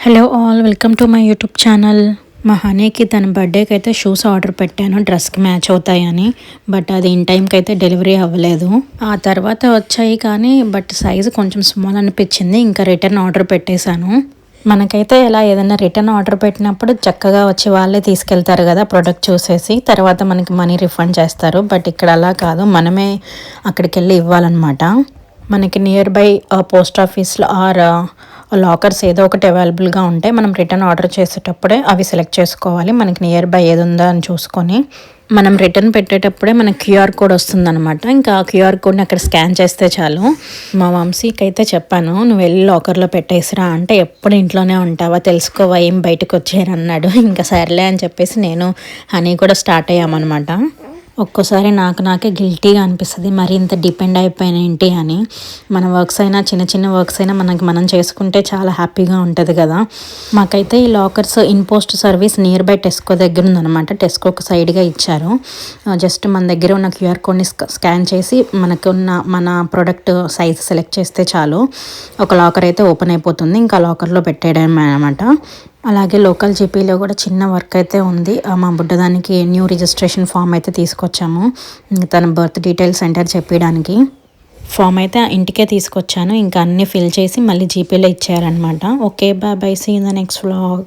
Hello all, welcome to my YouTube channel. మా హనీకి తన బర్త్డేకి అయితే షూస్ ఆర్డర్ పెట్టాను డ్రెస్కి మ్యాచ్ అవుతాయని. బట్ అది ఇన్ టైంకి అయితే డెలివరీ అవ్వలేదు. ఆ తర్వాత వచ్చాయి కానీ బట్ సైజు కొంచెం స్మాల్ అనిపించింది. ఇంకా రిటర్న్ ఆర్డర్ పెట్టేశాను. మనకైతే ఇలా ఏదైనా రిటర్న్ ఆర్డర్ పెట్టినప్పుడు చక్కగా వచ్చి వాళ్ళే తీసుకెళ్తారు కదా ప్రోడక్ట్ చూసేసి, తర్వాత మనకి మనీ రిఫండ్ చేస్తారు. బట్ ఇక్కడ అలా కాదు, మనమే అక్కడికి వెళ్ళి ఇవ్వాలన్నమాట. మనకి నియర్ బై పోస్ట్ ఆఫీస్లో ఆర్ లాకర్స్ ఏదో ఒకటి అవైలబుల్గా ఉంటాయి. మనం రిటర్న్ ఆర్డర్ చేసేటప్పుడే అవి సెలెక్ట్ చేసుకోవాలి. మనకి నియర్ బై ఏది ఉందా అని చూసుకొని మనం రిటర్న్ పెట్టేటప్పుడే మనకి క్యూఆర్ కోడ్ వస్తుందన్నమాట. ఇంకా ఆ క్యూఆర్ కోడ్ని అక్కడ స్కాన్ చేస్తే చాలు. మా వంశీకి అయితే చెప్పాను, నువ్వు వెళ్ళి లాకర్లో పెట్టేసిరా అంటే, ఎప్పుడు ఇంట్లోనే ఉంటావా, తెలుసుకోవా ఏం బయటకు వచ్చారన్నాడు. ఇంకా సర్లే అని చెప్పేసి నేను హనీ కూడా స్టార్ట్ అయ్యామన్నమాట. ఒక్కోసారి నాకే గిల్టీగా అనిపిస్తుంది, మరి ఇంత డిపెండ్ అయిపోయిన ఏంటి అని. మన వర్క్స్ అయినా చిన్న చిన్న వర్క్స్ అయినా మనం చేసుకుంటే చాలా హ్యాపీగా ఉంటుంది కదా. మాకైతే ఈ lockers InPost service near by Tesco దగ్గర ఉందన్నమాట. టెస్కోకి సైడ్గా ఇచ్చారు. జస్ట్ మన దగ్గర ఉన్న క్యూఆర్ కోడ్ని స్కాన్ చేసి మన ప్రోడక్ట్ సైజ్ సెలెక్ట్ చేస్తే చాలు, ఒక లాకర్ అయితే ఓపెన్ అయిపోతుంది. ఇంకా లాకర్లో పెట్టేయడమే అనమాట. అలాగే లోకల్ జీపీలో కూడా చిన్న వర్క్ అయితే ఉంది. మా బుడ్డదానికి న్యూ రిజిస్ట్రేషన్ ఫామ్ అయితే తీసుకొచ్చాము, తన బర్త్ డీటెయిల్స్ ఎంటర్ చెప్పడానికి. ఫామ్ అయితే ఇంటికే తీసుకొచ్చాను. ఇంకా అన్నీ ఫిల్ చేసి మళ్ళీ జీపీలో ఇచ్చారనమాట. Okay, bye, see in the next vlog.